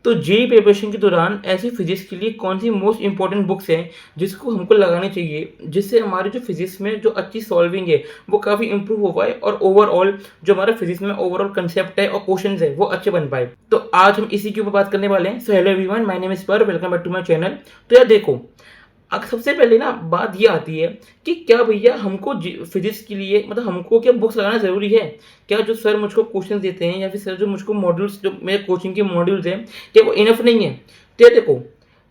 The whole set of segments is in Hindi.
तो जेईई प्रिपरेशन के दौरान ऐसी फिजिक्स के लिए कौन सी मोस्ट इंपॉर्टेंट बुक्स हैं जिसको हमको लगानी चाहिए, जिससे हमारी जो फिजिक्स में जो अच्छी सॉल्विंग है वो काफ़ी इंप्रूव हो पाए और ओवरऑल जो हमारा फिजिक्स में ओवरऑल कंसेप्ट है और क्वेश्चंस है वो अच्छे बन पाए। तो आज हम इसी के ऊपर बात करने वाले हैं। So hello everyone, my name is पर, welcome back to my channel. तो यार देखो, सबसे पहले ना बात ये आती है कि क्या भैया हमको फिजिक्स के लिए मतलब हमको क्या बुक्स लगाना ज़रूरी है? क्या जो सर मुझको क्वेश्चन देते हैं या फिर सर जो मुझको मॉड्यूल्स जो मेरे कोचिंग के मॉड्यूल्स हैं, क्या वो इनफ नहीं है? तो ये देखो,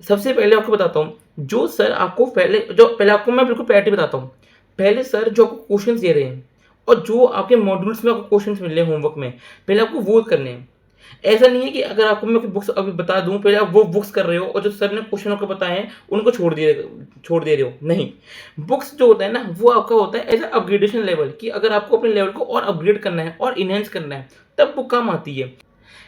सबसे पहले आपको बताता हूँ, जो सर आपको पहले आपको मैं बिल्कुल प्रायोरिटी बताता हूँ। पहले सर जो आपको क्वेश्चंस दे रहे हैं और जो आपके मॉड्यूल्स में आपको क्वेश्चंस मिल रहे हैं होमवर्क में, पहले आपको वो करने हैं। ऐसा नहीं है कि अगर आपको मैं बुक्स अभी बता दूँ, पहले आप वो बुक्स कर रहे हो और जो सर ने क्वेश्चन आपको बताए हैं, उनको छोड़ दे रहे हो। नहीं, बुक्स जो होता है ना, वो आपका होता है एज़ अ अपग्रेडेशन लेवल, कि अगर आपको अपने लेवल को और अपग्रेड करना है और एनहांस करना है, तब बुक काम आती है।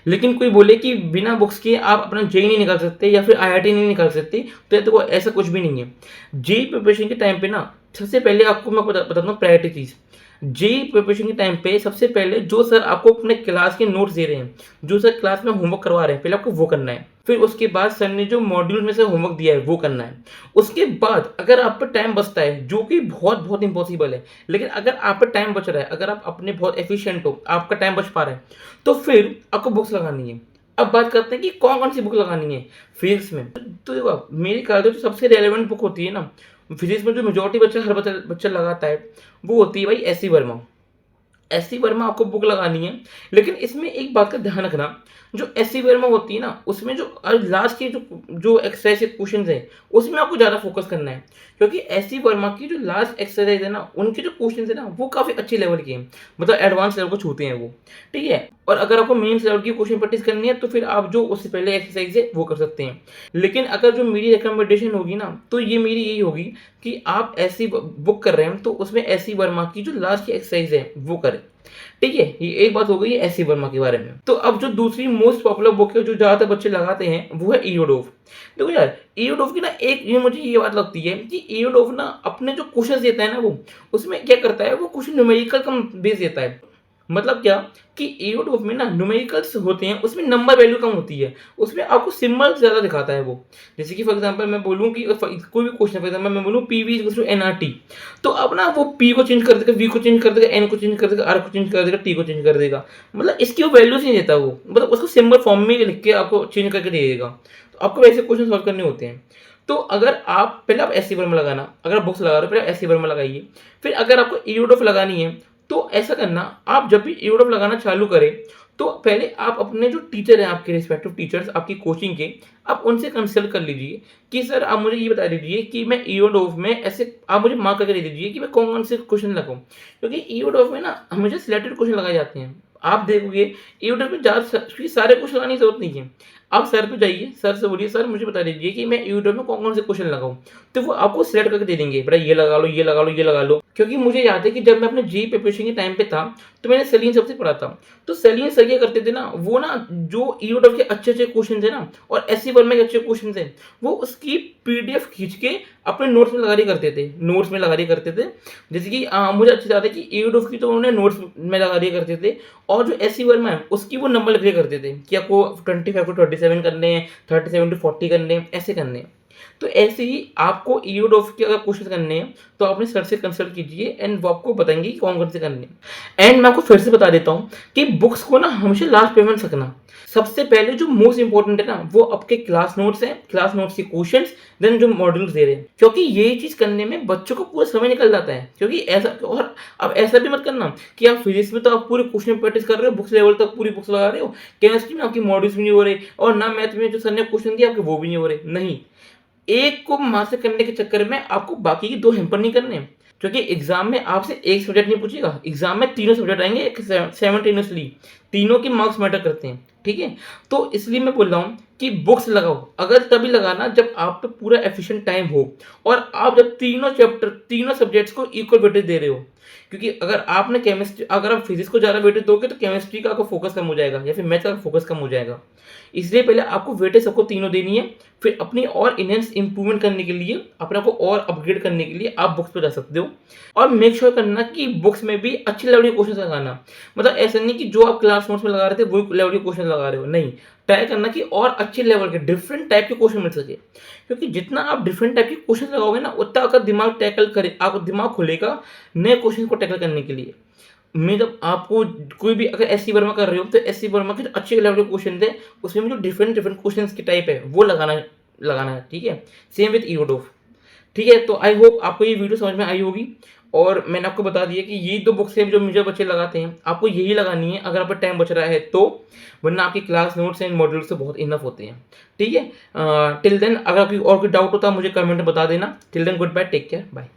लेकिन कोई बोले कि बिना बुक्स के आप अपना जेईई नहीं निकाल सकते या फिर आईआईटी नहीं निकाल सकते, तो ये देखो ऐसा कुछ भी नहीं है। जेईई प्रिपरेशन के टाइम पे ना, सबसे पहले आपको मैं बताता हूँ प्रायोरिटी चीज़। जेईई प्रिपरेशन के टाइम पे सबसे पहले जो सर आपको अपने क्लास के नोट्स दे रहे हैं, जो सर क्लास में होमवर्क करवा रहे हैं, पहले आपको वो करना है। फिर उसके बाद सर ने जो मॉड्यूल में से होमवर्क दिया है वो करना है। उसके बाद अगर आप पे टाइम बचता है, जो कि बहुत बहुत इम्पॉसिबल है, लेकिन अगर आप पे टाइम बच रहा है, अगर आप अपने बहुत एफिशिएंट हो, आपका टाइम बच पा रहा है, तो फिर आपको बुक्स लगानी है। अब बात करते हैं कि कौन-कौन सी बुक लगानी है फिजिक्स में। तो देखो, मेरे ख्याल से जो सबसे रेलेवेंट बुक होती है ना, फिजिक्स में जो मेजॉरिटी हर बच्चा लगाता है, वो होती है भाई S C Verma. S C Verma आपको बुक लगानी है। लेकिन इसमें एक बात का ध्यान रखना, जो एस सी वर्मा होती है ना, उसमें जो लास्ट के जो जो एक्सरसाइज के क्वेश्चंस हैं, उसमें आपको ज़्यादा फोकस करना है। क्योंकि एस सी वर्मा की जो लास्ट एक्सरसाइज है ना, उनके जो क्वेश्चंस है ना, वो काफ़ी अच्छी लेवल के हैं, मतलब एडवांस लेवल को छूते हैं वो। ठीक है? और अगर आपको मेंस लेवल की क्वेश्चन प्रैक्टिस करनी है, तो फिर आप जो उससे पहले एक्सरसाइज है वो कर सकते हैं। लेकिन अगर जो मेरी रिकमेंडेशन होगी ना, तो ये मेरी यही होगी कि आप ऐसी बुक कर रहे हैं तो उसमें एस सी वर्मा की जो लास्ट की एक्सरसाइज है वो करें। ठीक है? ये एक बात हो गई एस सी वर्मा के बारे में। तो अब जो दूसरी मोस्ट पॉपुलर बुक है जो ज़्यादातर बच्चे लगाते हैं, वो है ईओडोफ। देखो यार, ईओडोफ की ना एक ये मुझे ये बात लगती है कि ईओडोफ ना अपने जो क्वेश्चंस देता है ना, वो उसमें क्या करता है, वो क्वेश्चन न्यूमेरिकल कम बेस देता है। मतलब क्या कि ईओडोफ में ना न्यूमेरिकल्स होते हैं, उसमें नंबर वैल्यू कम होती है, उसमें आपको सिंबल ज़्यादा दिखाता है वो। जैसे कि फॉर एग्जांपल मैं बोलूँ कि कोई भी क्वेश्चन, फॉर एग्जांपल मैं बोलूँ पीवी इक्वल्स टू एनआरटी, तो अब ना वो पी को चेंज कर देगा, वी को चेंज कर देगा, एन को चेंज कर देगा, आर को चेंज कर देगा, टी को चेंज कर देगा। मतलब इसकी वो वैल्यूज नहीं देता वो, मतलब उसको सिंबल फॉर्म में लिख के आपको चेंज करके दे देगा। तो आपको वैसे क्वेश्चन सॉल्व करने होते हैं। तो अगर आप पहले आप एससी वर्मा लगाना, अगर आप बुक्स लगा रहे हो पहले एससी वर्मा लगाइए। फिर अगर आपको ईओडोफ लगानी है, तो ऐसा करना, आप जब भी ईओडोफ लगाना चालू करें, तो पहले आप अपने जो टीचर हैं, आपके रिस्पेक्टिव टीचर्स आपकी कोचिंग के, आप उनसे कंसल्ट कर लीजिए कि सर आप मुझे ये बता दीजिए कि मैं ईओडोफ में ऐसे आप मुझे मार्क करके दे दीजिए कि मैं कौन-कौन से क्वेश्चन लगाऊँ। क्योंकि ईओडोफ में ना हमेशा सिलेक्टेड क्वेश्चन लगाए जाते हैं। आप देखोगे ईओडोफ में सारे क्वेश्चन लगाने की ज़रूरत नहीं है। आप सर पे जाइए, सर से बोलिए सर मुझे बता दीजिए कि मैं ईओडोफ में कौन-कौन से क्वेश्चन लगाऊँ। तो वो आपको सिलेक्ट करके दे देंगे, बेटा ये लगा लो, ये लगा लो, ये लगा लो। क्योंकि मुझे याद है कि जब मैं अपने जेईई प्रिपरेशन के टाइम पे था, तो मैंने सेलिन सबसे पढ़ा था। तो सेलिन सर क्या करते थे ना, वो ना जो ईओडोफ के अच्छे-अच्छे क्वेश्चन थे ना और एससी वर्मा के अच्छे क्वेश्चन थे, वो उसकी पीडीएफ खींच के अपने नोट्स में लगा दिया करते थे। नोट्स में लगा दिया करते थे। जैसे कि मुझे अच्छे से याद है कि ईओडोफ की तो उन्होंने नोट्स में लगा दिया करते थे, और जो एससी वर्मा है उसकी वो नंबर लिख दिया करते थे कि आपको 25 टू 27 करने हैं, 37 टू 40 करने हैं, ऐसे करने हैं। तो ऐसे ही आपको ईओडोफ के अगर क्वेश्चन करने हैं, तो आप अपने सर से कंसल्ट कीजिए एंड वो आपको बताएंगे कि कौन-कौन से करने हैं। एंड मैं आपको फिर से बता देता हूँ कि बुक्स को ना हमेशा लास्ट पे मत रखना। सबसे पहले जो मोस्ट इंपॉर्टेंट है ना, वो आपके क्लास नोट्स हैं, क्लास नोट्स के क्वेश्चंस, देन जो मॉड्यूल्स दे रहे हैं। क्योंकि ये चीज़ करने में बच्चों को पूरा समय निकल जाता है। क्योंकि ऐसा, और अब ऐसा भी मत करना कि आप फिजिक्स में तो आप पूरे क्वेश्चन प्रैक्टिस कर रहे हो, बुक्स लेवल तक पूरी बुक्स लगा रहे हो, केमिस्ट्री में आपकी मॉड्यूल्स भी नहीं हो रहे, और ना मैथ में जो सर ने क्वेश्चन दिए आपके वो भी नहीं हो रहे। नहीं, एक को मास्टर करने के चक्कर में आपको बाकी के 2 हैम्पर नहीं करने हैं। क्योंकि एग्ज़ाम में आपसे एक सब्जेक्ट नहीं पूछेगा, एग्ज़ाम में तीनों सब्जेक्ट आएँगे एक साइमल्टेनियसली, तीनों के मार्क्स मैटर करते हैं, ठीक है? तो इसलिए मैं बोल रहा हूँ कि बुक्स लगाओ, अगर तभी लगाना जब आप पे पूरा एफिशिएंट टाइम हो और आप जब तीनों सब्जेक्ट्स को इक्वल वेटेज दे रहे हो। क्योंकि अगर आप फिजिक्स को ज़्यादा वेटेज दोगे तो केमिस्ट्री का आपका फोकस कम हो जाएगा या फिर मैथ का फोकस कम हो जाएगा। इसलिए पहले आपको वेटेज सबको तीनों देनी है, फिर अपनी और इनहेंस इंप्रूवमेंट करने के लिए, अपने आप को और अपग्रेड करने के लिए आप बुक्स पे जा सकते हो। और मेक श्योर करना कि बुक्स में भी अच्छे लेवल के क्वेश्चन लगाना। मतलब ऐसा नहीं कि जो आप क्लास नोट्स में लगा रहे थे वही लेवल के क्वेश्चन लगा रहे हो, नहीं। ट्राई करना कि और अच्छे लेवल के डिफरेंट टाइप के क्वेश्चन मिल सके, क्योंकि जितना आप डिफरेंट टाइप के क्वेश्चन लगाओगे ना, उतना आपका दिमाग टैकल करे, आपका दिमाग खुलेगा नए क्वेश्चन को टैकल करने के लिए। मैं जब आपको कोई भी अगर एस सी वर्मा कर रहे हो, तो एस सी वर्मा के जो अच्छे लेवल के क्वेश्चन थे, उसमें जो डिफरेंट डिफरेंट क्वेश्चन की टाइप है वो लगाना है, ठीक है। सेम विद ईओडोफ, ठीक है। तो आई होप आपको ये वीडियो समझ में आई होगी, और मैंने आपको बता दिया कि ये 2 बुक्स हैं जो मुझे बच्चे लगाते हैं, आपको यही लगानी है अगर आपका टाइम बच रहा है तो, वरना आपकी क्लास नोट्स एंड मॉड्यूल्स से बहुत इनफ होते हैं, ठीक है। टिल देन अगर कोई और कोई डाउट होता है मुझे कमेंट में बता देना। Till then good bye, take care, bye.